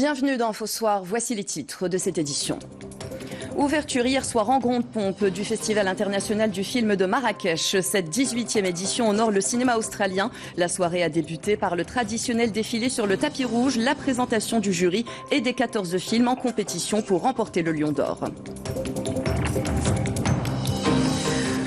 Bienvenue dans Info Soir, voici les titres de cette édition. Ouverture hier soir en grande pompe du Festival international du film de Marrakech. Cette 18e édition honore le cinéma australien. La soirée a débuté par le traditionnel défilé sur le tapis rouge, la présentation du jury et des 14 films en compétition pour remporter le Lion d'Or.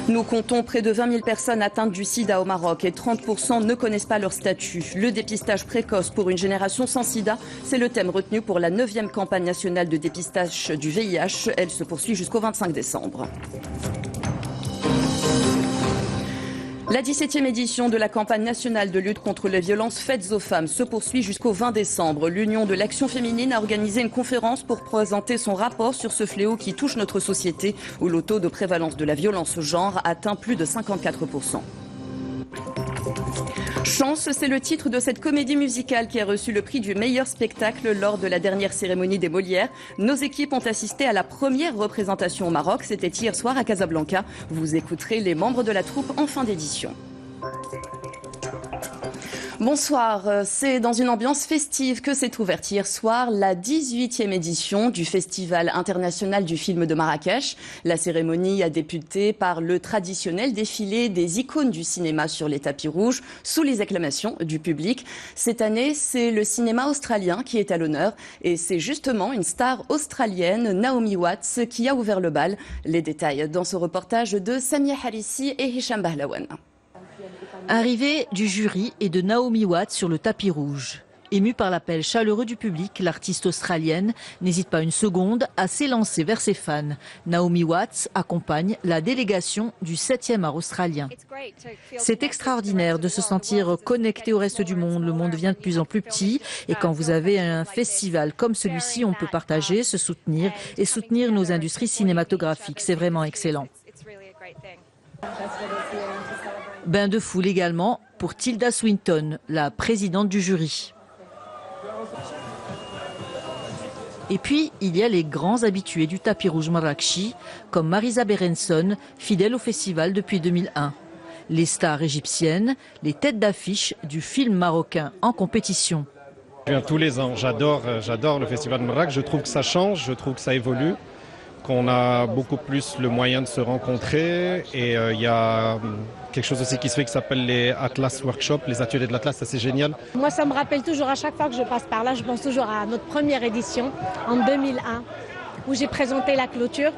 Nous comptons près de 20 000 personnes atteintes du sida au Maroc et 30% ne connaissent pas leur statut. Le dépistage précoce pour une génération sans sida, c'est le thème retenu pour la 9e campagne nationale de dépistage du VIH. Elle se poursuit jusqu'au 25 décembre. La 17e édition de la campagne nationale de lutte contre les violences faites aux femmes se poursuit jusqu'au 20 décembre. L'Union de l'action féminine a organisé une conférence pour présenter son rapport sur ce fléau qui touche notre société, où le taux de prévalence de la violence genre atteint plus de 54%. Chance, c'est le titre de cette comédie musicale qui a reçu le prix du meilleur spectacle lors de la dernière cérémonie des Molières. Nos équipes ont assisté à la première représentation au Maroc. C'était hier soir à Casablanca. Vous écouterez les membres de la troupe en fin d'édition. Bonsoir, c'est dans une ambiance festive que s'est ouverte hier soir la 18e édition du Festival international du film de Marrakech. La cérémonie a débuté par le traditionnel défilé des icônes du cinéma sur les tapis rouges, sous les acclamations du public. Cette année, c'est le cinéma australien qui est à l'honneur et c'est justement une star australienne, Naomi Watts, qui a ouvert le bal. Les détails dans ce reportage de Samia Harissi et Hicham Bahlawan. Arrivée du jury et de Naomi Watts sur le tapis rouge. Émue par l'appel chaleureux du public, l'artiste australienne n'hésite pas une seconde à s'élancer vers ses fans. Naomi Watts accompagne la délégation du 7e art australien. C'est extraordinaire de se sentir connecté au reste du monde. Le monde devient de plus en plus petit et quand vous avez un festival comme celui-ci, on peut partager, se soutenir et soutenir nos industries cinématographiques. C'est vraiment excellent. Bain de foule également pour Tilda Swinton, la présidente du jury. Et puis, il y a les grands habitués du tapis rouge marrakchi, comme Marisa Berenson, fidèle au festival depuis 2001. Les stars égyptiennes, les têtes d'affiche du film marocain en compétition. Je viens tous les ans, j'adore le festival de Marrakech, je trouve que ça change, je trouve que ça évolue, qu'on a beaucoup plus le moyen de se rencontrer et il y a quelque chose aussi qui se fait qui s'appelle les Atlas Workshops, les ateliers de l'Atlas, ça c'est génial. Moi ça me rappelle toujours à chaque fois que je passe par là, je pense toujours à notre première édition en 2001 où j'ai présenté la clôture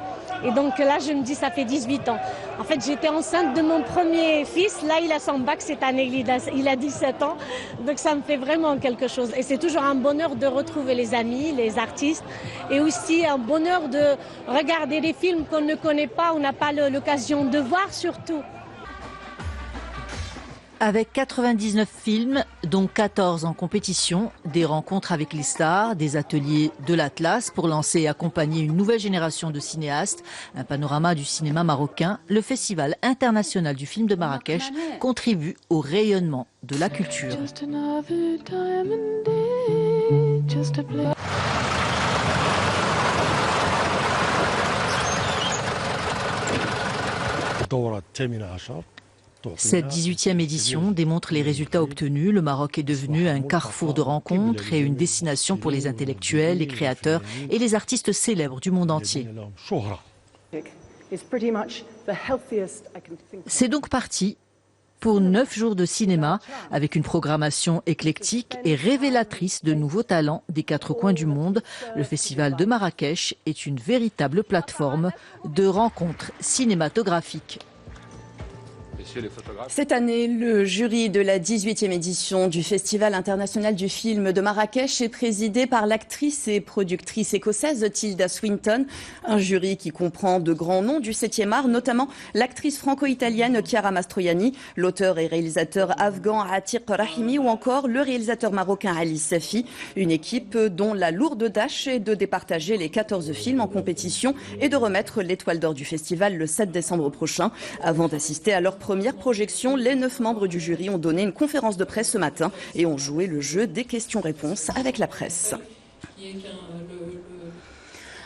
et donc là je me dis ça fait 18 ans. En fait j'étais enceinte de mon premier fils, là il a son bac cette année, il a 17 ans, donc ça me fait vraiment quelque chose et c'est toujours un bonheur de retrouver les amis, les artistes et aussi un bonheur de regarder des films qu'on ne connaît pas, on n'a pas l'occasion de voir surtout. Avec 99 films, dont 14 en compétition, des rencontres avec les stars, des ateliers de l'Atlas pour lancer et accompagner une nouvelle génération de cinéastes, un panorama du cinéma marocain, le Festival international du film de Marrakech contribue au rayonnement de la culture. Cette 18e édition démontre les résultats obtenus. Le Maroc est devenu un carrefour de rencontres et une destination pour les intellectuels, les créateurs et les artistes célèbres du monde entier. C'est donc parti pour 9 jours de cinéma avec une programmation éclectique et révélatrice de nouveaux talents des 4 coins du monde. Le Festival de Marrakech est une véritable plateforme de rencontres cinématographiques. Cette année, le jury de la 18e édition du Festival international du film de Marrakech est présidé par l'actrice et productrice écossaise Tilda Swinton. Un jury qui comprend de grands noms du 7e art, notamment l'actrice franco-italienne Chiara Mastroianni, l'auteur et réalisateur afghan Atiq Rahimi ou encore le réalisateur marocain Ali Safi. Une équipe dont la lourde tâche est de départager les 14 films en compétition et de remettre l'étoile d'or du festival le 7 décembre prochain. Avant d'assister à leur première projection, les 9 membres du jury ont donné une conférence de presse ce matin et ont joué le jeu des questions-réponses avec la presse.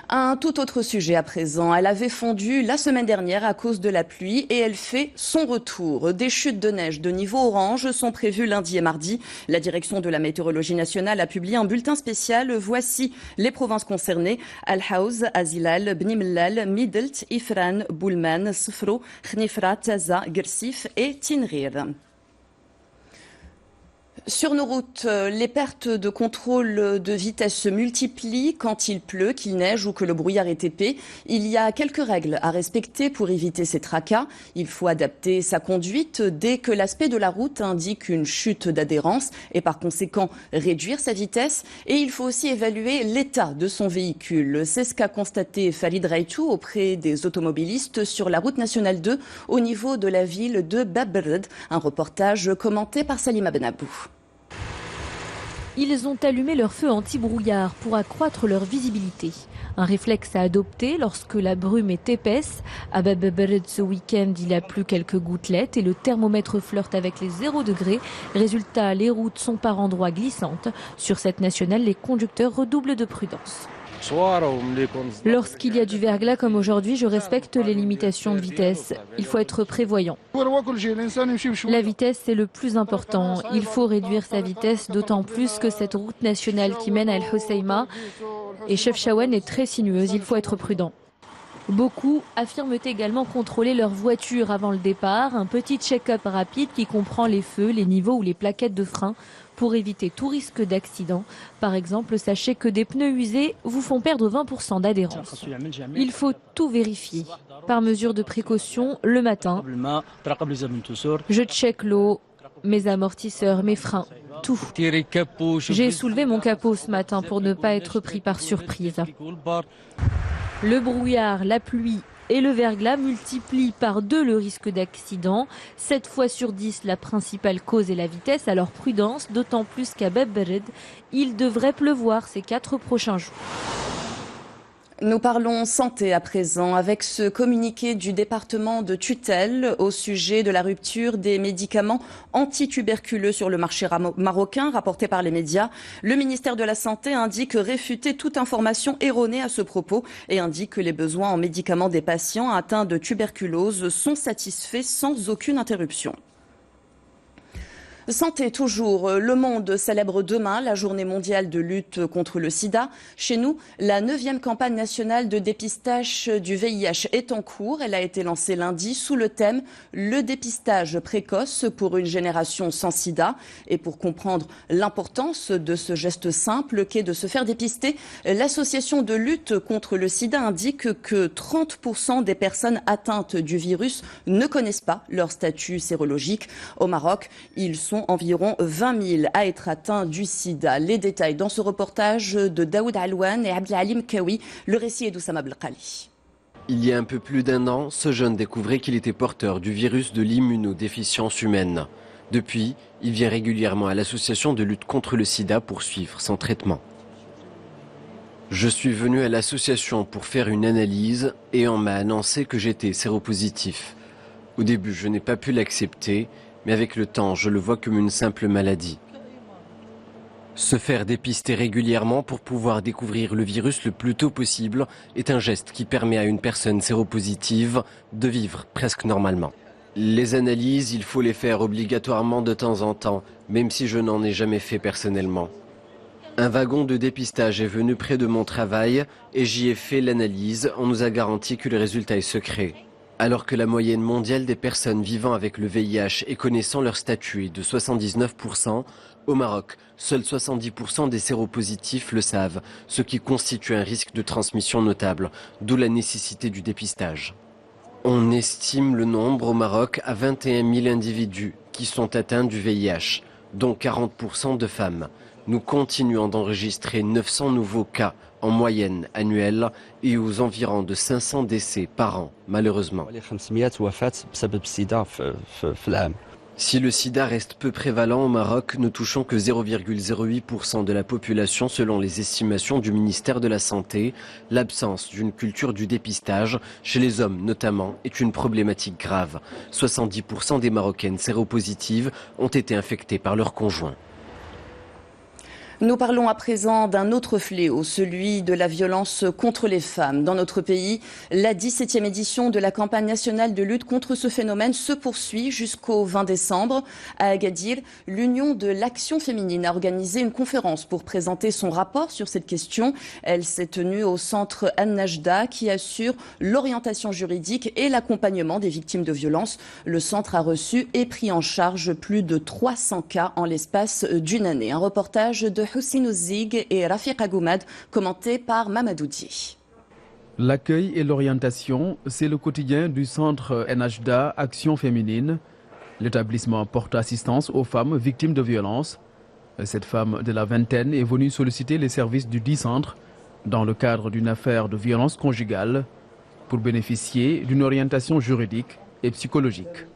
Un tout autre sujet à présent. Elle avait fondu la semaine dernière à cause de la pluie et elle fait son retour. Des chutes de neige de niveau orange sont prévues lundi et mardi. La direction de la météorologie nationale a publié un bulletin spécial. Voici les provinces concernées. Al-Haouz, Azilal, Bni Mellal, Midelt, Ifran, Boulman, Sfro, Khnifra, Taza, Gersif et Tinrir. Sur nos routes, les pertes de contrôle de vitesse se multiplient quand il pleut, qu'il neige ou que le brouillard est épais. Il y a quelques règles à respecter pour éviter ces tracas. Il faut adapter sa conduite dès que l'aspect de la route indique une chute d'adhérence et par conséquent réduire sa vitesse. Et il faut aussi évaluer l'état de son véhicule. C'est ce qu'a constaté Farid Raitou auprès des automobilistes sur la route nationale 2 au niveau de la ville de Bab el-Bred. Un reportage commenté par Salima Benabou. Ils ont allumé leur feu anti-brouillard pour accroître leur visibilité. Un réflexe à adopter lorsque la brume est épaisse. À Bab el-Bred ce week-end, il a plu quelques gouttelettes et le thermomètre flirte avec les 0 degrés. Résultat, les routes sont par endroits glissantes. Sur cette nationale, les conducteurs redoublent de prudence. Lorsqu'il y a du verglas comme aujourd'hui, je respecte les limitations de vitesse. Il faut être prévoyant. La vitesse, c'est le plus important. Il faut réduire sa vitesse, d'autant plus que cette route nationale qui mène à El Hoceima et Chefchaouen est très sinueuse. Il faut être prudent. Beaucoup affirment également contrôler leur voiture avant le départ. Un petit check-up rapide qui comprend les feux, les niveaux ou les plaquettes de frein pour éviter tout risque d'accident. Par exemple, sachez que des pneus usés vous font perdre 20% d'adhérence. Il faut tout vérifier. Par mesure de précaution, le matin, je check l'eau, mes amortisseurs, mes freins, tout. J'ai soulevé mon capot ce matin pour ne pas être pris par surprise. Le brouillard, la pluie et le verglas multiplient par 2 le risque d'accident. 7 fois sur 10, la principale cause est la vitesse. Alors prudence, d'autant plus qu'à Bab el-Bred, il devrait pleuvoir ces 4 prochains jours. Nous parlons santé à présent avec ce communiqué du département de tutelle au sujet de la rupture des médicaments antituberculeux sur le marché marocain rapporté par les médias. Le ministère de la Santé indique réfuter toute information erronée à ce propos et indique que les besoins en médicaments des patients atteints de tuberculose sont satisfaits sans aucune interruption. Santé toujours, le monde célèbre demain la journée mondiale de lutte contre le sida. Chez nous, la 9e campagne nationale de dépistage du VIH est en cours. Elle a été lancée lundi sous le thème « Le dépistage précoce pour une génération sans sida ». Et pour comprendre l'importance de ce geste simple qu'est de se faire dépister, l'association de lutte contre le sida indique que 30% des personnes atteintes du virus ne connaissent pas leur statut sérologique. Au Maroc, ils sont environ 20 000 à être atteints du sida. Les détails dans ce reportage de Daoud Alouane et Abdelalim Kawi. Le récit est d'Oussama Belkali. Il y a un peu plus d'1 an, ce jeune découvrait qu'il était porteur du virus de l'immunodéficience humaine. Depuis, il vient régulièrement à l'association de lutte contre le sida pour suivre son traitement. Je suis venu à l'association pour faire une analyse et on m'a annoncé que j'étais séropositif. Au début, je n'ai pas pu l'accepter, mais avec le temps, je le vois comme une simple maladie. Se faire dépister régulièrement pour pouvoir découvrir le virus le plus tôt possible est un geste qui permet à une personne séropositive de vivre presque normalement. Les analyses, il faut les faire obligatoirement de temps en temps, même si je n'en ai jamais fait personnellement. Un wagon de dépistage est venu près de mon travail et j'y ai fait l'analyse. On nous a garanti que le résultat est secret. Alors que la moyenne mondiale des personnes vivant avec le VIH et connaissant leur statut est de 79%, au Maroc, seuls 70% des séropositifs le savent, ce qui constitue un risque de transmission notable, d'où la nécessité du dépistage. On estime le nombre au Maroc à 21 000 individus qui sont atteints du VIH, dont 40% de femmes. Nous continuons d'enregistrer 900 nouveaux cas en moyenne annuelle et aux environs de 500 décès par an, malheureusement. Si le sida reste peu prévalent au Maroc, ne touchons que 0,08% de la population selon les estimations du ministère de la Santé. L'absence d'une culture du dépistage, chez les hommes notamment, est une problématique grave. 70% des Marocaines séropositives ont été infectées par leur conjoint. Nous parlons à présent d'un autre fléau, celui de la violence contre les femmes. Dans notre pays, la 17e édition de la campagne nationale de lutte contre ce phénomène se poursuit jusqu'au 20 décembre. À Agadir, l'Union de l'Action féminine a organisé une conférence pour présenter son rapport sur cette question. Elle s'est tenue au centre An-Najda qui assure l'orientation juridique et l'accompagnement des victimes de violences. Le centre a reçu et pris en charge plus de 300 cas en l'espace d'une année. Un reportage de Hussein Ouzig et Rafiq Agoumad, commenté par Mamadou Di. L'accueil et l'orientation, c'est le quotidien du centre An-Najda Action féminine. L'établissement porte assistance aux femmes victimes de violences. Cette femme de la vingtaine est venue solliciter les services du dit centre dans le cadre d'une affaire de violence conjugale pour bénéficier d'une orientation juridique et psychologique.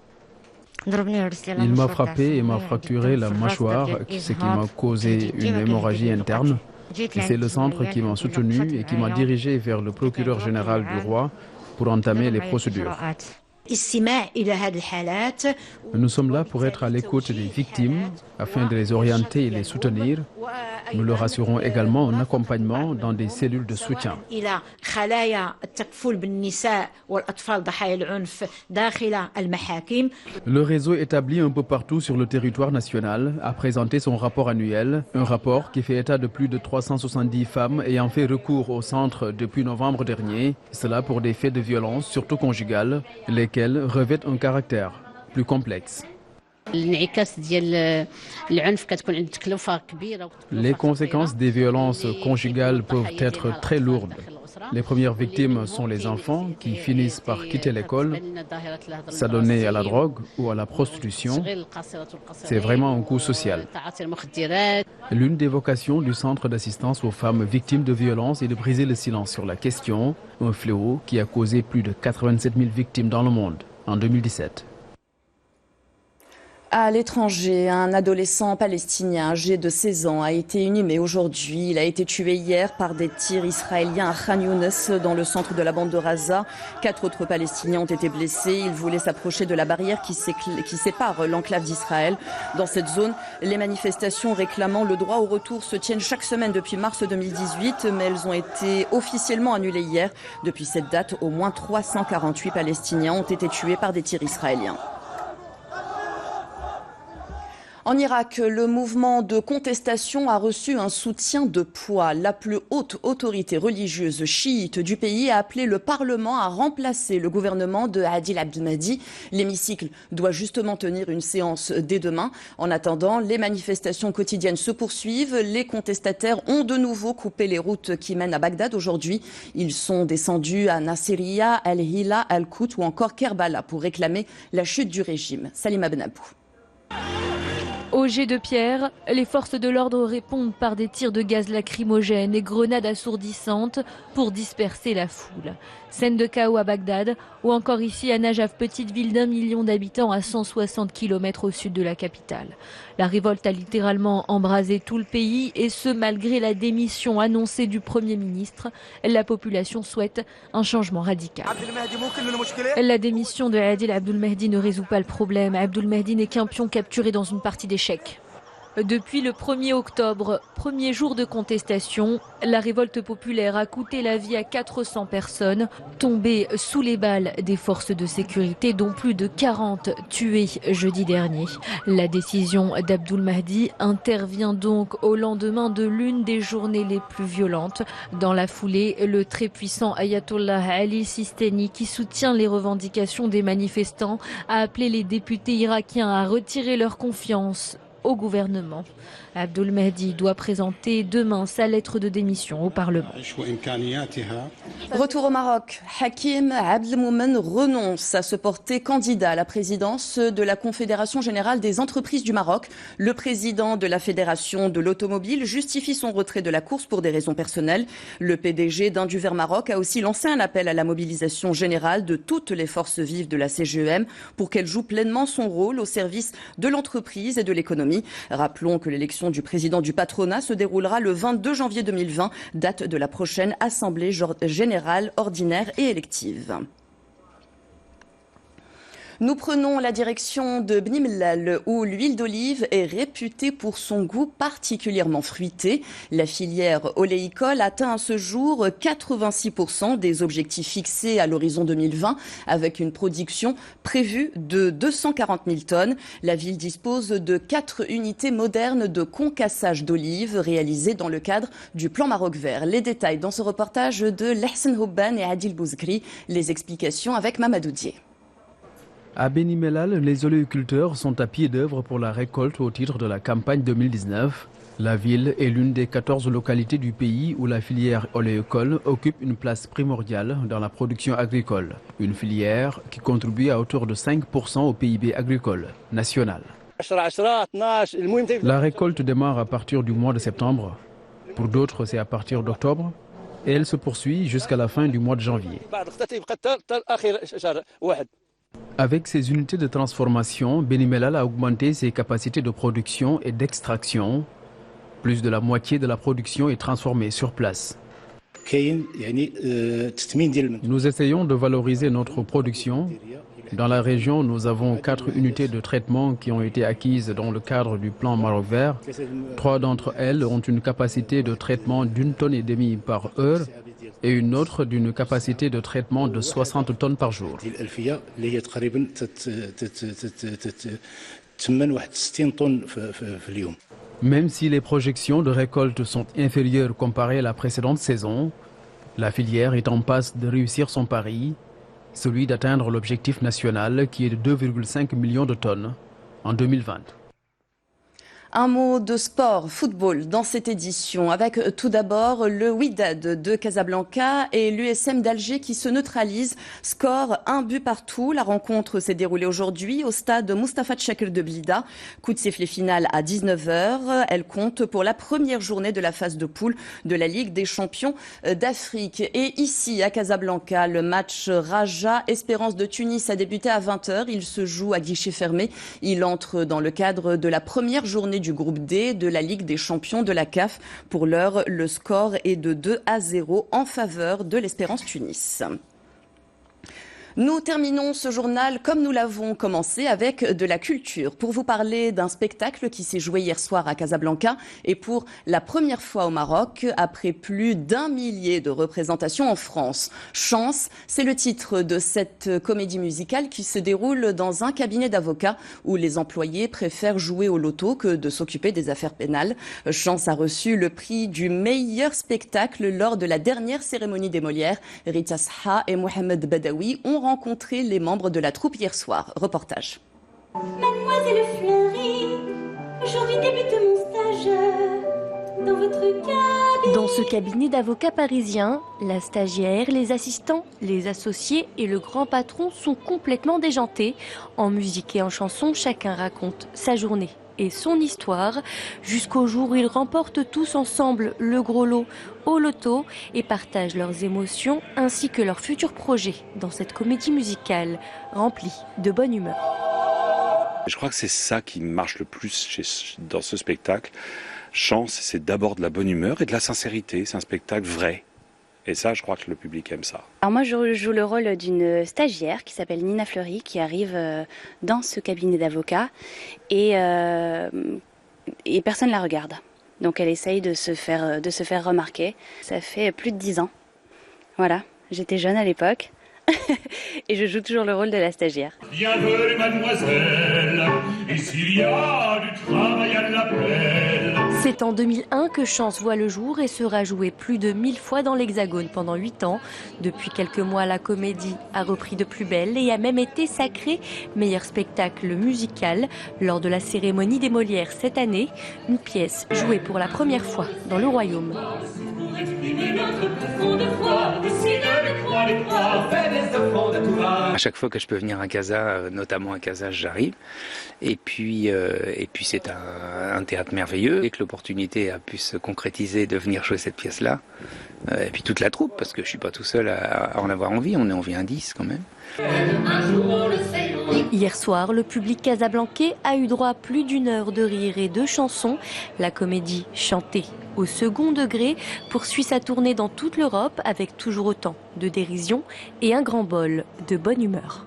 Il m'a frappé et m'a fracturé la mâchoire, ce qui m'a causé une hémorragie interne. C'est le centre qui m'a soutenu et qui m'a dirigé vers le procureur général du roi pour entamer les procédures. Nous sommes là pour être à l'écoute des victimes afin de les orienter et les soutenir. Nous leur assurons également un accompagnement dans des cellules de soutien. Le réseau établi un peu partout sur le territoire national a présenté son rapport annuel, un rapport qui fait état de plus de 370 femmes ayant fait recours au centre depuis novembre dernier, cela pour des faits de violence, surtout conjugales, lesquels revêtent un caractère plus complexe. Les conséquences des violences conjugales peuvent être très lourdes. Les premières victimes sont les enfants qui finissent par quitter l'école, s'adonner à la drogue ou à la prostitution. C'est vraiment un coût social. L'une des vocations du centre d'assistance aux femmes victimes de violences est de briser le silence sur la question, un fléau qui a causé plus de 87 000 victimes dans le monde en 2017. À l'étranger, un adolescent palestinien âgé de 16 ans a été inhumé aujourd'hui. Il a été tué hier par des tirs israéliens à Khan Younes, dans le centre de la bande de Gaza. 4 autres Palestiniens ont été blessés. Ils voulaient s'approcher de la barrière qui sépare l'enclave d'Israël. Dans cette zone, les manifestations réclamant le droit au retour se tiennent chaque semaine depuis mars 2018, mais elles ont été officiellement annulées hier. Depuis cette date, au moins 348 Palestiniens ont été tués par des tirs israéliens. En Irak, le mouvement de contestation a reçu un soutien de poids. La plus haute autorité religieuse chiite du pays a appelé le Parlement à remplacer le gouvernement de Adil Abdel Mahdi. L'hémicycle doit justement tenir une séance dès demain. En attendant, les manifestations quotidiennes se poursuivent. Les contestataires ont de nouveau coupé les routes qui mènent à Bagdad aujourd'hui. Ils sont descendus à Nasiriyah, Al-Hila, Al-Kout ou encore Kerbala pour réclamer la chute du régime. Salima Benabou. Au jet de pierre, les forces de l'ordre répondent par des tirs de gaz lacrymogène et grenades assourdissantes pour disperser la foule. Scène de chaos à Bagdad ou encore ici à Najaf, petite ville d'1 million d'habitants à 160 km au sud de la capitale. La révolte a littéralement embrasé tout le pays et ce malgré la démission annoncée du Premier ministre. La population souhaite un changement radical. La démission de Adil Abdel Mahdi ne résout pas le problème. Abdel Mahdi n'est qu'un pion capturé dans une partie d'échecs. Depuis le 1er octobre, premier jour de contestation, la révolte populaire a coûté la vie à 400 personnes, tombées sous les balles des forces de sécurité, dont plus de 40 tués jeudi dernier. La décision d'Abdel Mahdi intervient donc au lendemain de l'une des journées les plus violentes. Dans la foulée, le très puissant Ayatollah Ali Sistani, qui soutient les revendications des manifestants, a appelé les députés irakiens à retirer leur confiance au gouvernement. Abdel Mahdi doit présenter demain sa lettre de démission au Parlement. Retour au Maroc. Hakim Abdelmoumen renonce à se porter candidat à la présidence de la Confédération générale des entreprises du Maroc. Le président de la Fédération de l'automobile justifie son retrait de la course pour des raisons personnelles. Le PDG d'Induver Maroc a aussi lancé un appel à la mobilisation générale de toutes les forces vives de la CGEM pour qu'elle joue pleinement son rôle au service de l'entreprise et de l'économie. Rappelons que l'élection du président du patronat se déroulera le 22 janvier 2020, date de la prochaine Assemblée générale ordinaire et élective. Nous prenons la direction de Bni Mellal où l'huile d'olive est réputée pour son goût particulièrement fruité. La filière oléicole atteint à ce jour 86% des objectifs fixés à l'horizon 2020 avec une production prévue de 240 000 tonnes. La ville dispose de 4 unités modernes de concassage d'olives réalisées dans le cadre du plan Maroc Vert. Les détails dans ce reportage de Lehsen Houban et Adil Bouzgri. Les explications avec Mamadou Dié. À Bni Mellal, les oléiculteurs sont à pied d'œuvre pour la récolte au titre de la campagne 2019. La ville est l'une des 14 localités du pays où la filière oléicole occupe une place primordiale dans la production agricole. Une filière qui contribue à hauteur de 5% au PIB agricole national. La récolte démarre à partir du mois de septembre. Pour d'autres, c'est à partir d'octobre. Et elle se poursuit jusqu'à la fin du mois de janvier. Avec ses unités de transformation, Bni Mellal a augmenté ses capacités de production et d'extraction. Plus de la moitié de la production est transformée sur place. Nous essayons de valoriser notre production. Dans la région, nous avons 4 unités de traitement qui ont été acquises dans le cadre du plan Maroc Vert. 3 d'entre elles ont une capacité de traitement d'1,5 tonne par heure et une autre d'une capacité de traitement de 60 tonnes par jour. Même si les projections de récolte sont inférieures comparées à la précédente saison, la filière est en passe de réussir son pari, celui d'atteindre l'objectif national qui est de 2,5 millions de tonnes en 2020. Un mot de sport, football, dans cette édition, avec tout d'abord le Wydad de Casablanca et l'USM d'Alger qui se neutralisent. Score 1 but partout. La rencontre s'est déroulée aujourd'hui au stade Moustapha Tchakir de Blida. Coup de sifflet final à 19h. Elle compte pour la première journée de la phase de poule de la Ligue des champions d'Afrique. Et ici, à Casablanca, le match Raja-Espérance de Tunis a débuté à 20h. Il se joue à guichet fermé. Il entre dans le cadre de la première journée du groupe D de la Ligue des champions de la CAF. Pour l'heure, le score est de 2-0 en faveur de l'Espérance Tunis. Nous terminons ce journal comme nous l'avons commencé avec de la culture pour vous parler d'un spectacle qui s'est joué hier soir à Casablanca et pour la première fois au Maroc après plus d'1 millier de représentations en France. Chance, c'est le titre de cette comédie musicale qui se déroule dans un cabinet d'avocats où les employés préfèrent jouer au loto que de s'occuper des affaires pénales. Chance a reçu le prix du meilleur spectacle lors de la dernière cérémonie des Molières. Rita Saha et Mohamed Badawi ont rencontré les membres de la troupe hier soir. Reportage. Mademoiselle Fleury, aujourd'hui débute mon stage dans votre cabinet. Dans ce cabinet d'avocats parisien, la stagiaire, les assistants, les associés et le grand patron sont complètement déjantés. En musique et en chanson, chacun raconte sa journée et son histoire, jusqu'au jour où ils remportent tous ensemble le gros lot au loto et partagent leurs émotions ainsi que leurs futurs projets dans cette comédie musicale remplie de bonne humeur. Je crois que c'est ça qui marche le plus dans ce spectacle. Chance, c'est d'abord de la bonne humeur et de la sincérité. C'est un spectacle vrai. Et ça, je crois que le public aime ça. Alors moi, je joue le rôle d'une stagiaire qui s'appelle Nina Fleury, qui arrive dans ce cabinet d'avocats et personne ne la regarde. Donc elle essaye de se faire remarquer. Ça fait plus de 10 ans. Voilà, j'étais jeune à l'époque et je joue toujours le rôle de la stagiaire. Bienvenue mademoiselle, et s'il y a du travail à l'appel. C'est en 2001 que Chance voit le jour et sera jouée plus de 1000 fois dans l'Hexagone pendant 8 ans. Depuis quelques mois, la comédie a repris de plus belle et a même été sacrée meilleur spectacle musical lors de la cérémonie des Molières cette année. Une pièce jouée pour la première fois dans le Royaume. À chaque fois que je peux venir à Casa, notamment à Casa, j'arrive. Et puis c'est un théâtre merveilleux. Et que l'opportunité a pu se concrétiser de venir jouer cette pièce-là. Et puis toute la troupe, parce que je suis pas tout seul à en avoir envie. On est envie un 10 quand même. Hier soir, le public casablancais a eu droit à plus d'1 heure de rire et de chansons. La comédie chantée au second degré poursuit sa tournée dans toute l'Europe avec toujours autant de dérision et un grand bol de bonne humeur.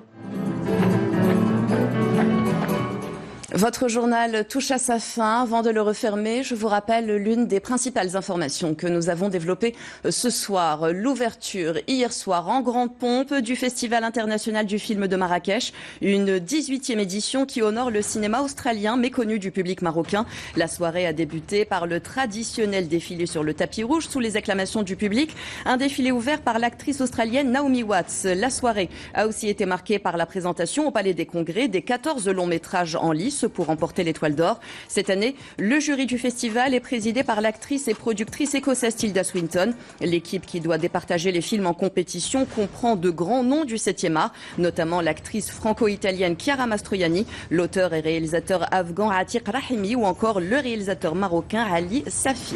Votre journal touche à sa fin. Avant de le refermer, je vous rappelle l'une des principales informations que nous avons développées ce soir. L'ouverture hier soir en grande pompe du Festival international du film de Marrakech, une 18e édition qui honore le cinéma australien méconnu du public marocain. La soirée a débuté par le traditionnel défilé sur le tapis rouge sous les acclamations du public. Un défilé ouvert par l'actrice australienne Naomi Watts. La soirée a aussi été marquée par la présentation au Palais des Congrès des 14 longs métrages en lice pour remporter l'étoile d'or. Cette année, le jury du festival est présidé par l'actrice et productrice écossaise Tilda Swinton. L'équipe qui doit départager les films en compétition comprend de grands noms du 7e art, notamment l'actrice franco-italienne Chiara Mastroianni, l'auteur et réalisateur afghan Atiq Rahimi ou encore le réalisateur marocain Ali Safi.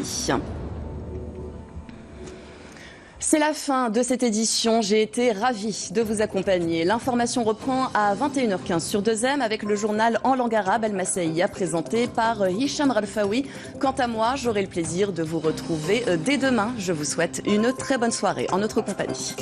C'est la fin de cette édition. J'ai été ravie de vous accompagner. L'information reprend à 21h15 sur 2M avec le journal en langue arabe Al-Masaïa présenté par Hicham Ralfaoui. Quant à moi, j'aurai le plaisir de vous retrouver dès demain. Je vous souhaite une très bonne soirée en notre compagnie.